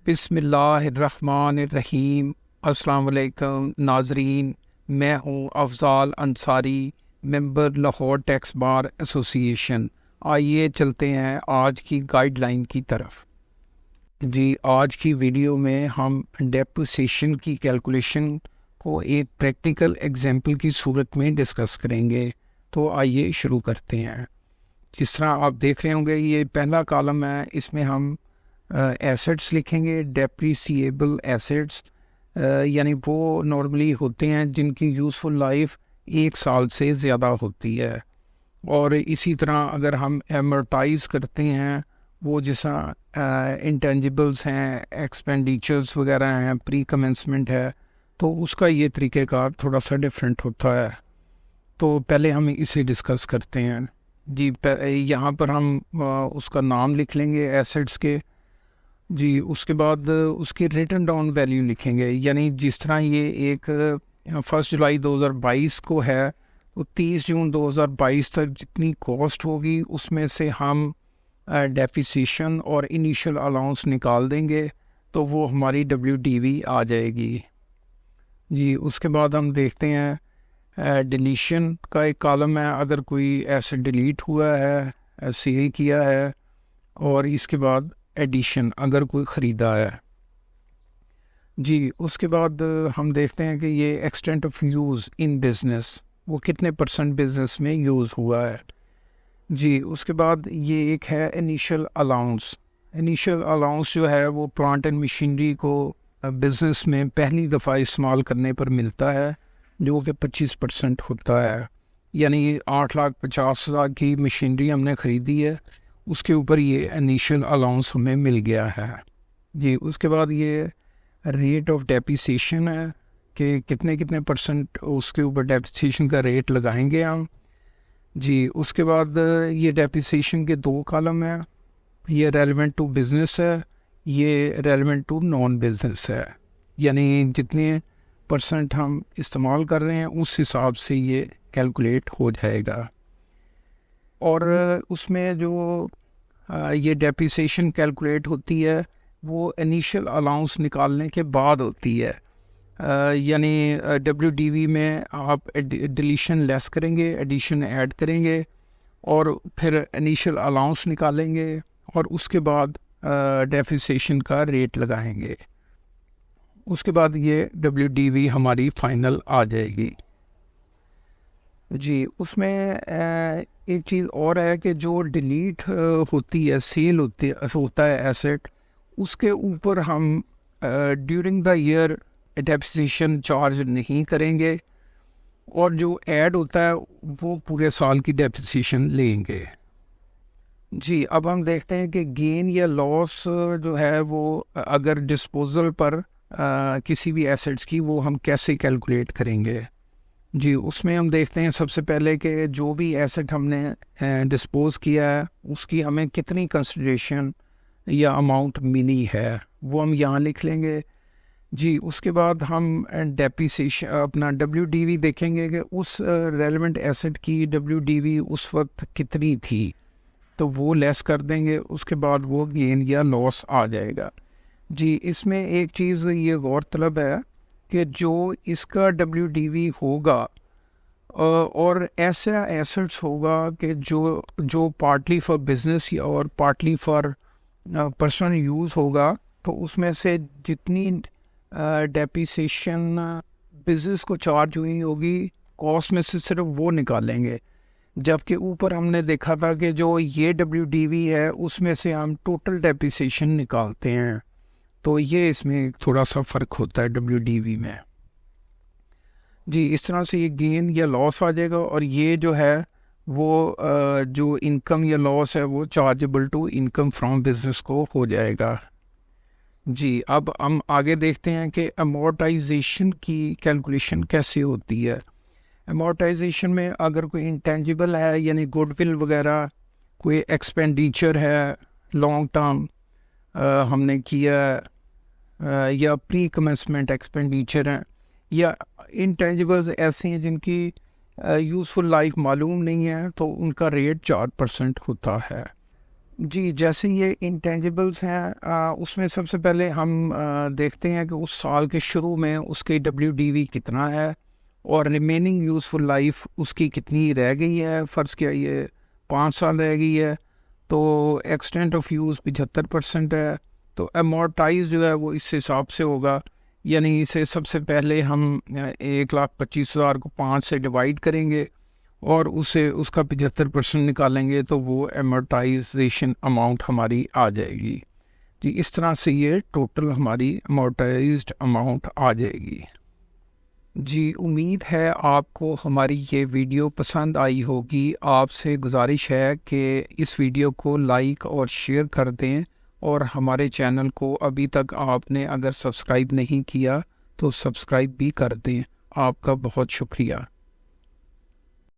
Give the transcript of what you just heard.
बिस्मिल्लाहिर्रहमानिर्रहीम। अस्सलाम वालेकुम नाजरीन, मैं हूँ Afzal Ansari, member Lahore tax bar association. आइए चलते हैं आज की गाइडलाइन की तरफ। जी, आज की वीडियो में हम डेप्रिसिएशन की कैलकुलेशन को एक प्रैक्टिकल एग्जाम्पल की सूरत में डिस्कस करेंगे। तो आइए शुरू करते हैं। जिस तरह आप देख रहे होंगे, ये पहला कॉलम है, इसमें हम एसेट्स लिखेंगे। डेप्रिसिएबल एसेट्स यानी वो नॉर्मली होते हैं जिनकी यूज़फुल लाइफ 1 साल से ज़्यादा होती है। और इसी तरह अगर हम एमोर्टाइज़ करते हैं, वो जैसा इंटेंजिबल्स हैं, एक्सपेंडिचर्स वगैरह हैं, प्री कमेंसमेंट है, तो उसका ये तरीक़ेकार थोड़ा सा डिफरेंट होता है। तो पहले हम इसे डिस्कस करते हैं। जी, यहाँ पर हम उसका नाम लिख लेंगे एसेट्स के। जी, उसके बाद उसकी रिटन डाउन वैल्यू लिखेंगे, यानी जिस तरह ये एक 1 जुलाई 2022 को है, तो 30 जून 2022 तक जितनी कॉस्ट होगी उसमें से हम डेप्रिसिएशन और इनिशियल अलाउंस निकाल देंगे, तो वो हमारी WDV आ जाएगी। जी, उसके बाद हम देखते हैं डिलीशन का एक कॉलम है। अगर कोई ऐसे डिलीट हुआ है, सेल किया है, और इसके बाद एडिशन अगर कोई ख़रीदा है। जी, उसके बाद हम देखते हैं कि ये extent of use in business, वो कितने % बिज़नेस में यूज़ हुआ है। जी, उसके बाद ये एक है इनिशियल अलाउंस। इनिशियल अलाउंस जो है वो प्लांट एंड मशीनरी को बिज़नेस में पहली दफ़ा इस्तेमाल करने पर मिलता है, जो कि 25% होता है। यानी 8,50,000 की मशीनरी हमने ख़रीदी है, उसके ऊपर ये इनिशियल अलाउंस हमें मिल गया है। जी, उसके बाद ये रेट ऑफ डेप्रिसिएशन है कि कितने % उसके ऊपर डेप्रिसिएशन का रेट लगाएंगे हम। जी, उसके बाद ये डेप्रिसिएशन के 2 कॉलम हैं। ये रेलेवेंट टू बिज़नेस है, ये रेलेवेंट टू नॉन बिज़नेस है, यानी जितने % हम इस्तेमाल कर रहे हैं उस हिसाब से ये कैलकुलेट हो जाएगा। और उसमें जो ये डेप्रिसिएशन कैलकुलेट होती है वो इनिशियल अलाउंस निकालने के बाद होती है। यानी WDV में आप डिलीशन लेस करेंगे, एडिशन ऐड करेंगे, और फिर इनिशियल अलाउंस निकालेंगे, और उसके बाद डेप्रिसिएशन का रेट लगाएंगे। उसके बाद ये WDV हमारी फाइनल आ जाएगी। जी, उसमें एक चीज़ और है कि जो डिलीट होती है, सेल होता है एसेट, उसके ऊपर हम during the year depreciation charge नहीं करेंगे, और जो ऐड होता है वो पूरे साल की डेप्रिसिएशन लेंगे। जी, अब हम देखते हैं कि गेन या लॉस जो है वो अगर डिस्पोजल पर किसी भी एसेट्स की, वो हम कैसे कैलकुलेट करेंगे। जी, उसमें हम देखते हैं सबसे पहले कि जो भी एसेट हमने डिस्पोज़ किया है उसकी हमें कितनी कंसिडरेशन या अमाउंट मिली है, वो हम यहाँ लिख लेंगे। जी, उसके बाद हम डेप्रिसिएशन अपना WDV देखेंगे कि उस रेलेवेंट एसेट की WDV उस वक्त कितनी थी, तो वो लेस कर देंगे। उसके बाद वो गेन या लॉस आ जाएगा। जी, इसमें एक चीज़ ये गौरतलब है कि जो इसका WDV होगा और ऐसा एसेट्स होगा कि जो पार्टली फॉर बिज़नेस और पार्टली फॉर पर्सनल यूज़ होगा, तो उसमें से जितनी डेप्रिसिएशन बिज़नेस को चार्ज हुई होगी कॉस्ट में से सिर्फ वो निकालेंगे। जबकि ऊपर हमने देखा था कि जो ये WDV है उसमें से हम टोटल डेप्रिसिएशन निकालते हैं, तो ये इसमें थोड़ा सा फ़र्क होता है WDV में। जी, इस तरह से ये गेन या लॉस आ जाएगा, और ये जो है वो जो इनकम या लॉस है वो chargeable to income from business को हो जाएगा। जी, अब हम आगे देखते हैं कि अमोर्टाइजेशन की कैलकुलेशन कैसे होती है। अमोर्टाइजेशन में अगर कोई इंटेंजिबल है, यानी गुडविल वगैरह, कोई एक्सपेंडिचर है लॉन्ग टर्म हमने किया, या प्री कमेंसमेंट एक्सपेंडिचर हैं, या इंटेंजिबल्स ऐसे हैं जिनकी यूज़फुल लाइफ मालूम नहीं है, तो उनका रेट 4% होता है। जी, जैसे ये इंटेंजिबल्स हैं, उसमें सबसे पहले हम देखते हैं कि उस साल के शुरू में उसकी WDV कितना है और रिमेनिंग यूज़फुल लाइफ उसकी कितनी रह गई है। फ़र्ज़ किया ये 5 साल रह गई है तो एक्सटेंट ऑफ यूज़ 75% है, तो अमोर्टाइज जो है वो इस हिसाब से होगा। यानी इसे सबसे पहले हम 1,25,000 को 5 से डिवाइड करेंगे और उसे उसका 75% निकालेंगे तो वो अमोर्टाइजेशन अमाउंट हमारी आ जाएगी। जी, इस तरह से ये टोटल हमारी अमोर्टाइज्ड अमाउंट आ जाएगी। जी, उम्मीद है आपको हमारी ये वीडियो पसंद आई होगी। आपसे गुजारिश है कि इस वीडियो को लाइक और शेयर कर दें और हमारे चैनल को अभी तक आपने अगर सब्सक्राइब नहीं किया तो सब्सक्राइब भी कर दें। आपका बहुत शुक्रिया।